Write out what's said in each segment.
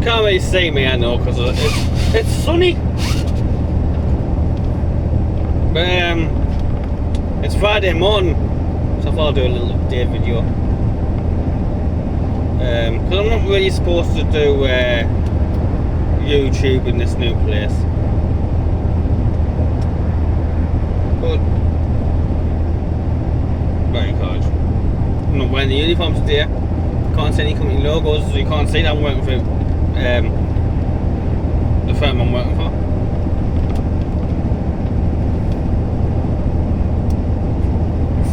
can't really see me, I know, because it's sunny. But it's Friday morning, so I thought I'll do a little update video. Because I'm not really supposed to do YouTube in this new place. But very encouraged. I'm not wearing the uniform today. Can't see any company logos, so you can't see that I'm working for the firm I'm working for.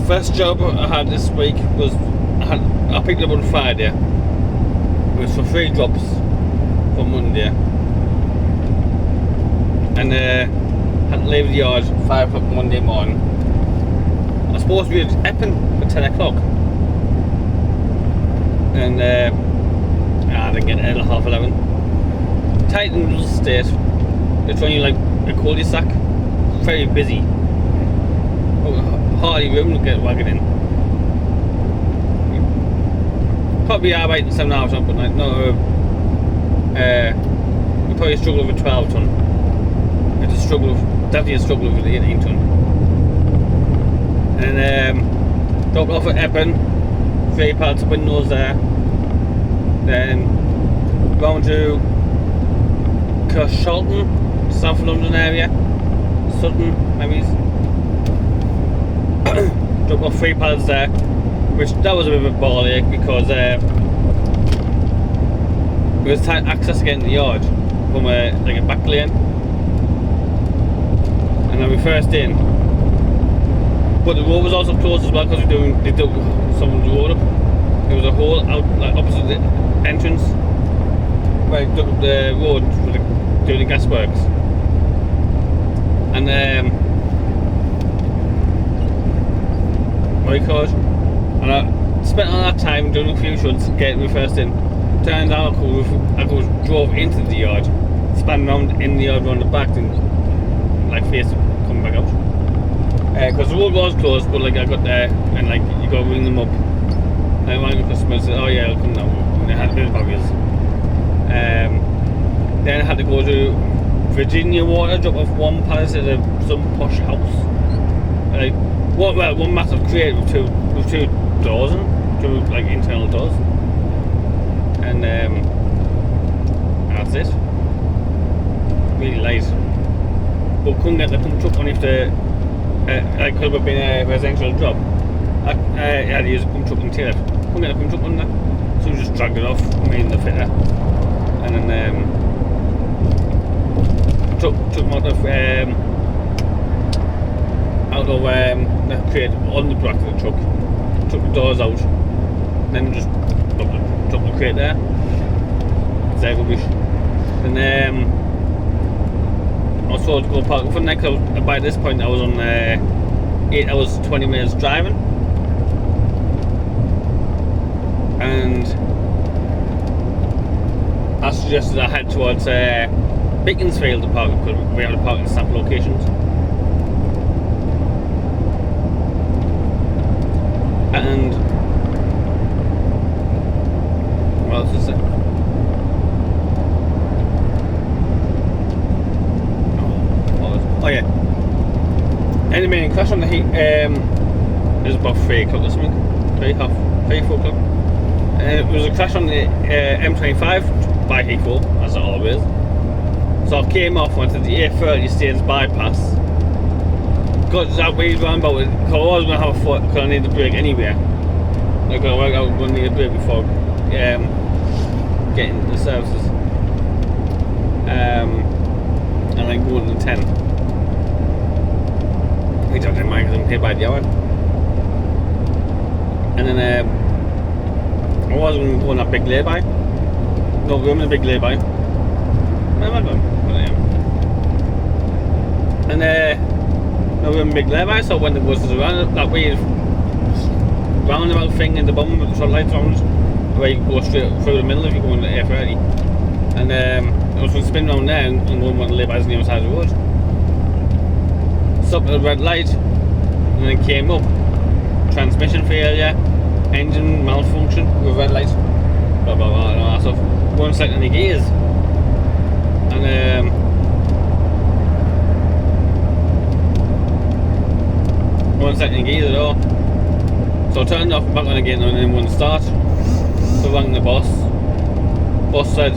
First job I had this week was I picked it up on Friday. It was for 3 drops for Monday, and had to leave the yard 5 o'clock Monday morning. I was supposed to be at Epping for 10 o'clock, and I didn't get there till 11:30. Titan little state. It's only like a cul-de-sac, very busy. Hardly room to get wagon in. Probably arbeiten 7 hours up, but like no. We probably struggle with a 12 ton. It's a struggle, definitely a struggle with the 18 ton. And dropped off at Epping, 3 pallets of windows there. Then round to Carshalton, South London area, Sutton, maybe. Dropped off 3 pallets there, which that was a bit of a ball ache because it was tight access to get into the yard from like a back lane, and then we first in. But the road was also closed as well because they did some of the road up. There was a hole out like opposite the entrance where they dug up the road for doing the gas works, and and I spent all that time doing a few shots getting me first in. Turned out I drove into the yard, span around in the yard around the back, and like face coming back out. Because the road was closed, but like I got there and like you got to ring them up. And one of the customers said, "Oh yeah, I'll come now." And they had a bit of barriers. Then I had to go to Virginia Water, drop off 1 pallet at some posh house. Like one massive crate with two doors in, 2 like internal doors, and that's it. Really light, but couldn't get the pump truck on if the it could have been a residential job. I had to use a pump truck and tail it. Couldn't get the pump truck on there, so we just dragged it off. Me and the fitter, and then took them out of the crate on the back of the truck, took the doors out, then just dropped the crate there. It's there rubbish. And I was told to go park for the next. By this point I was on 8 hours 20 minutes driving, and I suggested I head towards Beaconsfield to park because we have to park in sample locations. And what else is it? Oh yeah. Enemy crash on the heat. It was about 3 o'clock or something. 4 o'clock. It was a crash on the M25 by Heathrow, as it always. So I came off, went to the A30 Staines bypass. Got that way roundabout because I was going to have a foot because I need the brake anyway. Like I was going to need a brake before getting the services. And then going to the 10. Which I didn't mind because I'm paid by the hour. And then I was going to go on that big lay-by. No room in a big lay-by. Where am I going? And no room in a big lay-by, so when it was around that way roundabout thing in the bottom with the sunlight round, where you go straight through the middle if you go on the A30. And I was going to spin round there and go on one of the lay-bys on the other side of the road. Stopped at the red light and then came up. Transmission failure, engine malfunction with red light, blah blah blah and all that stuff. Weren't setting any gears. and one second gear at all. So I turned off back on again and then one start. So I rang the boss. Boss said,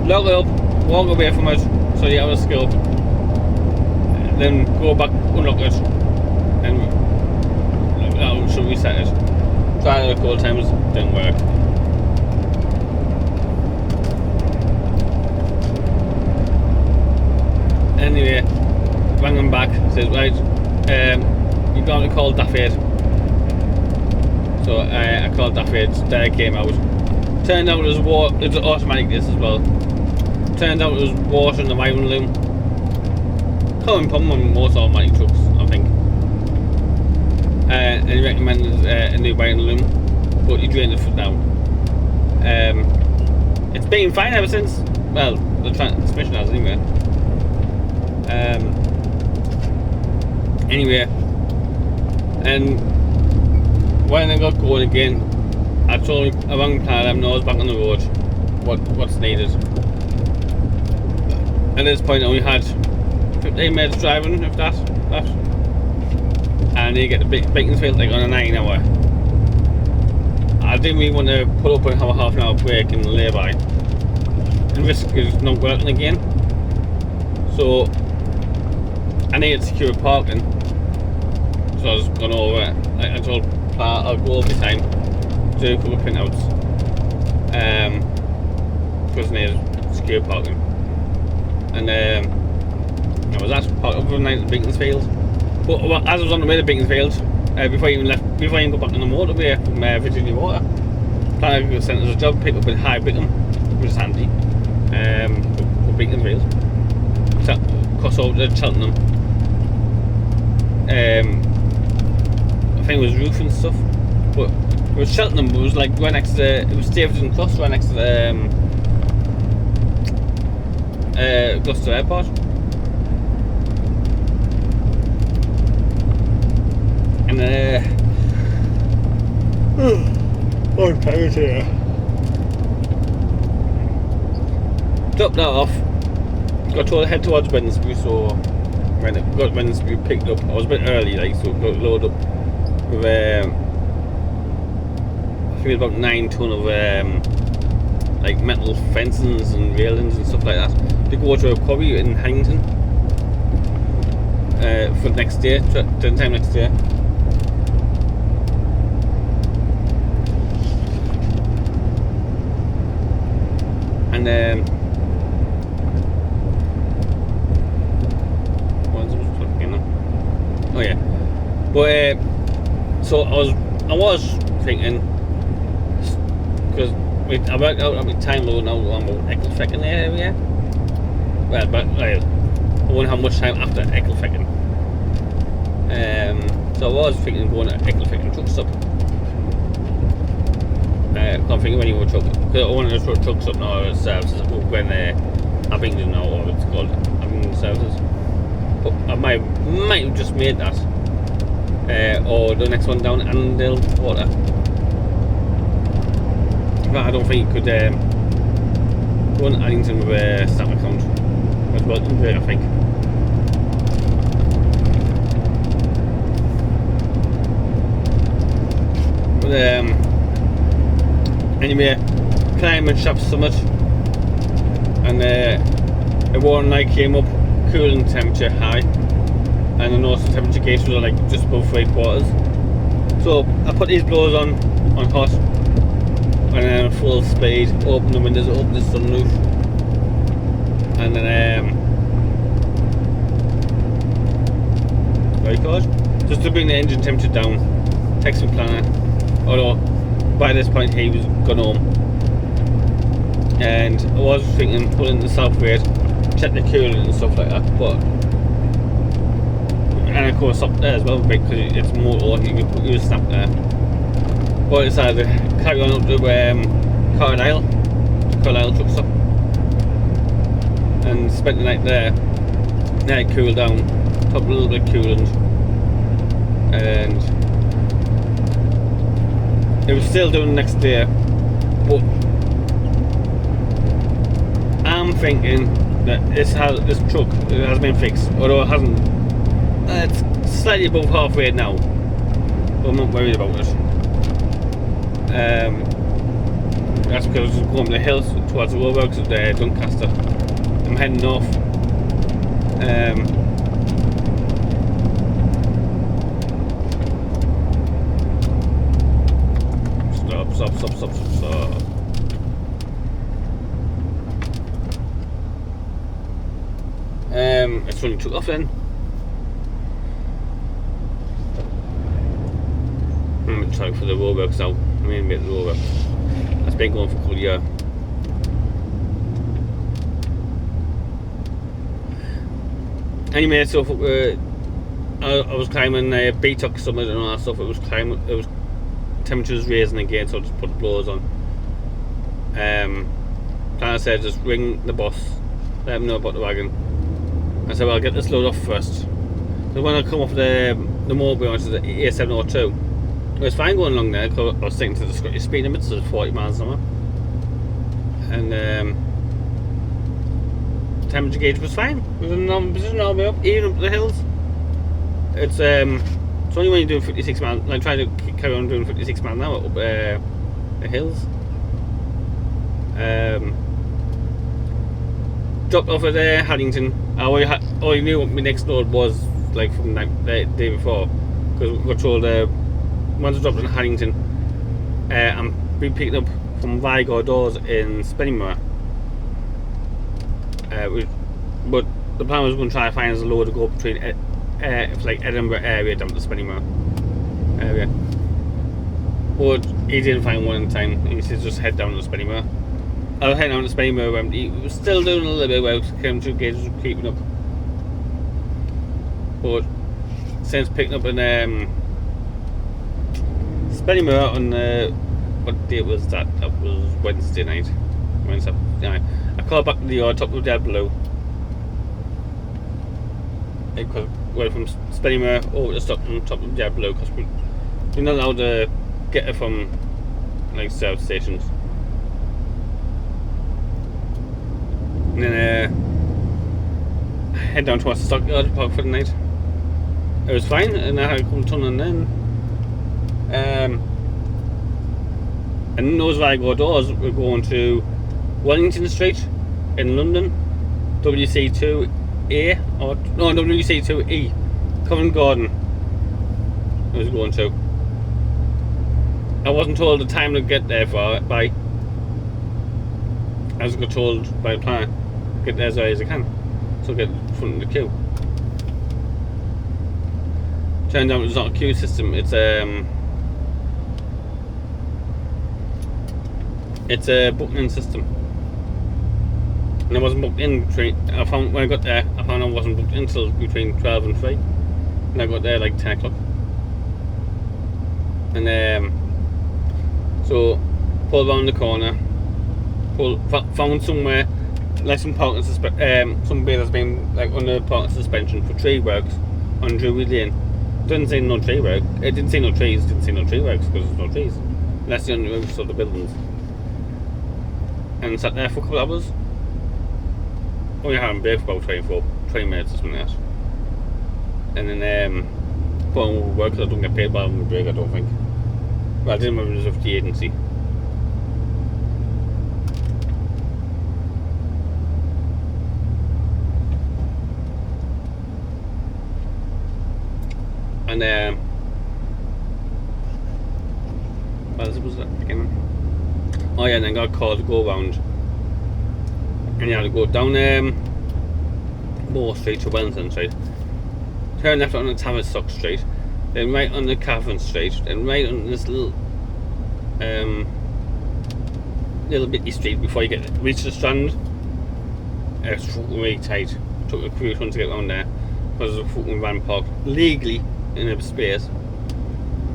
lock it up, walk away from it so you have a skill. Then go back, unlock it, and that should reset it. Tried it a couple of times, didn't work. Anyway, rang him back, says, right, you're going to call DAF 8. So I called DAF 8, there came out. Turned out it was it's automatic this as well. Turned out it was water in the wiring loom. Common problem on most automatic trucks, I think. And he recommended a new wiring loom, but you drain the foot down. It's been fine ever since. Well, the transmission has anyway. Anyway, and when I got going again, I told him around the plan, I was back on the road. What's needed? At this point, I only had 15 minutes driving, if that. And you get the Beaconsfield like on a 9 hour. I didn't really want to pull up and have a half an hour break and lay by and risk is not working again. So I needed secure parking. So I was gone over. I told Pla I'll go over time, do a couple of printouts. Because I needed secure parking. And I was asked to park overnight at Beaconsfield. But as I was on the way to Beaconsfield, before I even got back on the motorway from Virginia Water, Pla sent us a job pick up in High Wycombe, which is handy. For Beaconsfield. Cross over to Cheltenham. I think it was roof and stuff, but it was Cheltenham. It was like right next to it was Davidson Cross, right next to the Gloucester Airport. And I'm tired here. Dropped that off. Got to head towards Wednesbury, so when it got Wednesbury picked up, I was a bit early, like, so got loaded up with I think it was about 9 ton of like metal fencings and railings and stuff like that. They go to a quarry in Hannington for next day, dinner time next day. And oh yeah, but so I was thinking, because I worked out at my time loading out on about Ecclefechan area. Well, but I won't have much time after Ecclefechan. So I was thinking of going to Ecclefechan truck stop. I can't think of any more truck, because I wanted to throw trucks up now services when Abingdon now, or it's called Abingdon Services. But I might have just made that, or the next one down Annandale Water. But I don't think you could go on Annington with a stamp account. That's what I'm doing, I think. But anyway, climbing Shap Summit, and a warm night came up, cooling temperature high, and I noticed the temperature gauge was like just above 3/4. So I put these blowers on hot, and then full speed, open the windows, open the sunroof, and then very good, just to bring the engine temperature down. Text my planner, although by this point he was gone home, and I was thinking pulling the south weight, check the coolant and stuff like that, but and of course up there as well because it's motor, you was snap there. But I decided to carry on up to Carlisle truck stop, and spent the night there. Then it cooled down, top a little bit coolant, and it was still doing the next day. But I'm thinking that this truck has been fixed, although it hasn't. It's slightly above halfway now, but I'm not worried about it. That's because I'm going up the hills towards the roadworks of Doncaster. I'm heading north. Stop. It's running took off then. I'm going to try for the roadworks now. I'm going to make the roadworks. That's been going for a couple of years. Anyway, so I was climbing BTOC summit and all that stuff. It was temperatures raising again, so I just put the blowers on. Plan said just ring the boss, let him know about the wagon. I said, well, I'll get this load off first. So when I come off the motorway, which is the A702, it was fine going along there because I was sticking to the Scottish speed limit, so 40 miles an hour. And temperature gauge was fine. It was in normal position all the way up, even up the hills. It's only when you're doing 56 miles, like trying to carry on doing 56 miles an hour up the hills. Dropped off at Haddington. I already knew what my next load was, like from the day before, because we got told once I dropped in Haddington, I'm being picked up from Vigo doors in Spennymoor. But the plan was going to try to find us a load to go between like Edinburgh area down to Spennymoor area. But he didn't find one in time. He said just head down to Spennymoor. I was heading down to Spennymoor when he was still doing a little bit well. Temperature gauge was keeping up. But since picking up in Spennymoor on what date was that? That was Wednesday night. I called back to the top of Dead Blue. It went from Spennymoor over to Stockton, top of Dead Blue, because we're not allowed to get it from like service stations. And then head down towards the Stockyard Park for the night. It was fine, and I had a couple ton in. And those Vigo doors were going to Wellington Street in London, WC2A, or no, WC2E, Covent Garden. I was going to. I wasn't told the time to get there by. I was got told by the plan, get there as early as I can, so get in front of the queue. Turned out it's not a queue system. It's a booking system. And I wasn't booked in I found when I got there, I found I wasn't booked in until between 12 and 3. And I got there like 10 o'clock. And so pulled around the corner, found somewhere like some parking some bit that's been like under parking suspension for tree works on Drury Lane. Didn't say no tree work. It didn't say no trees. Didn't say no tree works because there's no trees. And that's the only roofs of the buildings. And sat there for a couple of hours. Only had a break for about 20 minutes or something like that. And then put on work because I don't get paid by my break, I don't think. Well, I didn't remember it was with the agency. And what was that again? Oh yeah, and then got called to go around, and you had to go down Moore Street to Wellington Street, turn left on the Tavistock Street, then right on the Catherine Street, then right on this little bitty street before you reach the Strand. It's really tight. Took a cruise one to get around there because the fucking van parked legally in a space.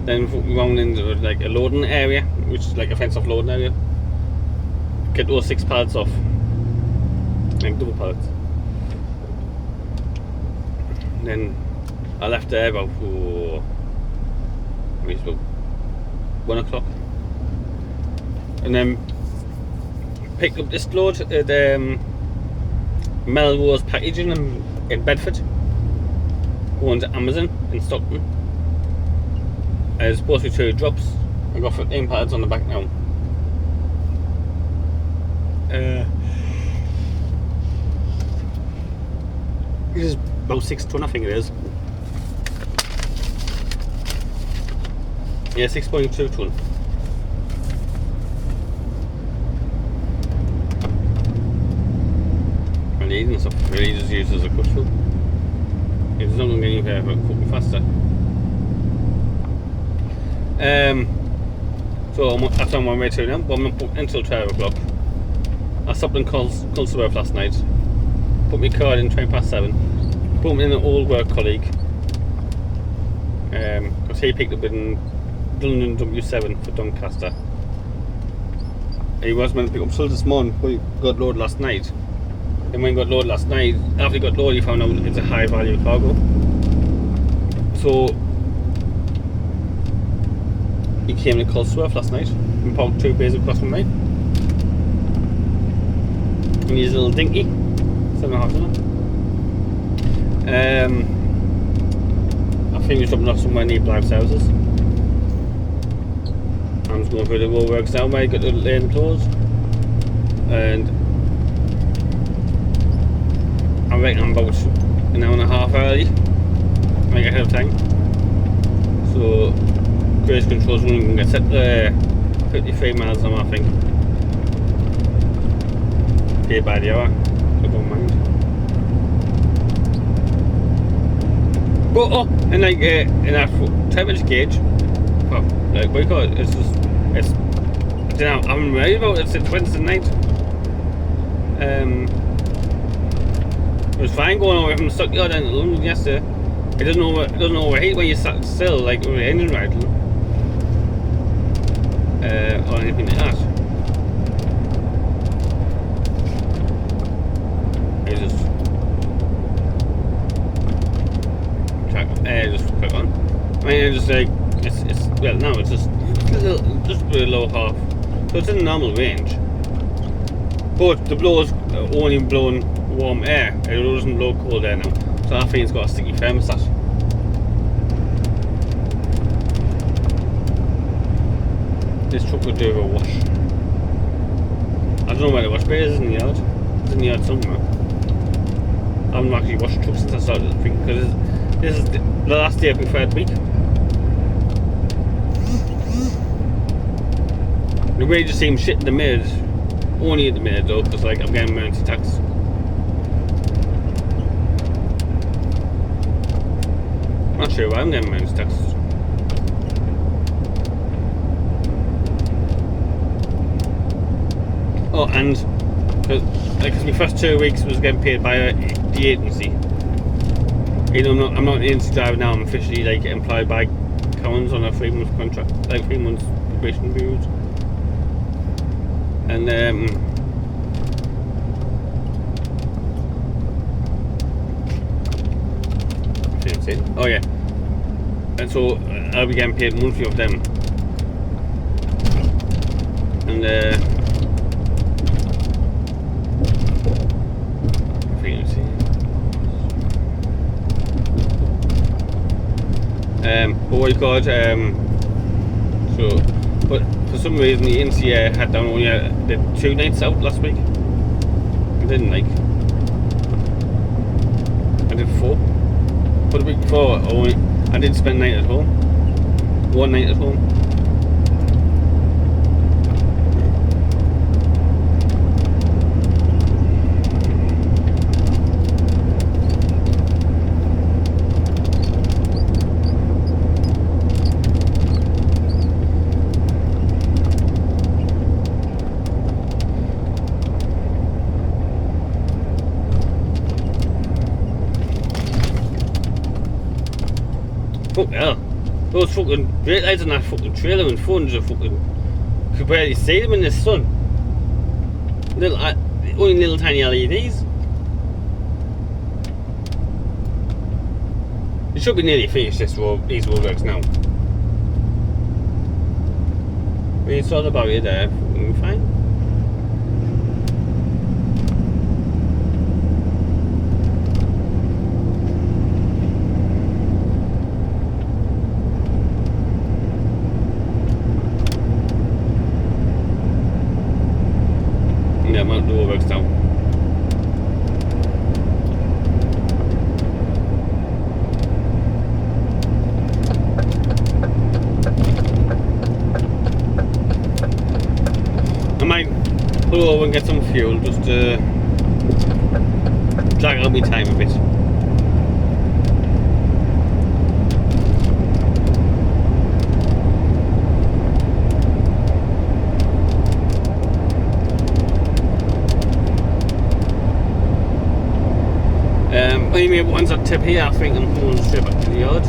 Then we round into like a loading area, which is like a fence off loading area. Get those 6 pallets off, like double pallets. And then I left there about 1 o'clock, and then picked up this load at Melrose Packaging in Bedford, going to Amazon in Stockton. It's supposed to be 2 drops. I got 15 pads on the back now. It is about 6 ton, I think it is. Yeah, 6.2 ton. And the eating stuff really just used as a cut through. It's not going to get any better, but cooking faster. So that's on my way to now, but I'm not booked until 12 o'clock. I stopped in Colesworth last night, put my card in 7:20, put me in an old work colleague, because he picked up in London W7 for Doncaster. He was meant to pick up still this morning, but he got loaded last night. And when he got loaded last night, after he got loaded, he found out it's a high value cargo. So he came to Colesworth last night and parked 2 bays across from me. And he's a little dinky, 7.5 ton. I think he's dropping off somewhere near Blythe's houses. I'm just going through the roadworks now, mate. Got the lane closed, and I reckon I'm about an hour and a half early, like ahead of time. So cruise control's only going to get set to 53 miles an hour, I think. Paid by the hour, so don't mind. But and like in that 10-inch gauge, well, like what do you call it? It's just, it's, I don't know, I'm ready about it since Wednesday night. It was fine going over from Stockyard into London yesterday. It doesn't overheat when you sat still, like with the engine idle, or anything like that. It's just click on. I mean, it's just like it's well, no, it's just below half, so it's in normal range. But the blower's only blowing warm air; it doesn't blow cold air now. So I think it's got a sticky thermostat. This truck would do a wash. I don't know where the wash bay is in the yard. It's in the yard somewhere. I haven't actually washed the truck since I started the thing, because this is the last day of my 3rd week. The wages seem shit in the mid, only in the mid though, because like I'm getting emergency tax. I'm not sure why I'm getting emergency tax. Oh, and because my first 2 weeks was getting paid by the agency. Even though I'm not an agency driver now, I'm officially like employed by Collins on a 3-month contract, like 3 months probation period. And oh yeah, and so I'll be getting paid monthly of them. And but what you call it, so, but for some reason the NCA had done only did 2 nights out last week. I didn't like. I did 4. But the week before, I did spend a night at home. 1 night at home. Fuck hell. Those fucking brake lights on that fucking trailer and phones are fucking, could barely see them in the sun. Little, only little tiny LEDs. It should be nearly finished, these roadworks now. But it's all about it there, fucking fine. fuel just to drag out my time a bit. Anyway, once I tip here, I think I'm going straight back to the yard.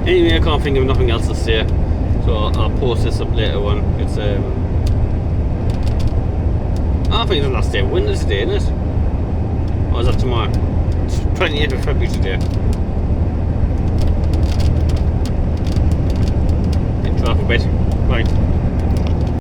Anyway, I can't think of nothing else to say, so I'll post this up later on. It's I think it's the last day of winter today, isn't it? Or is that tomorrow? It's 28th of February today. Intro alphabet. Right.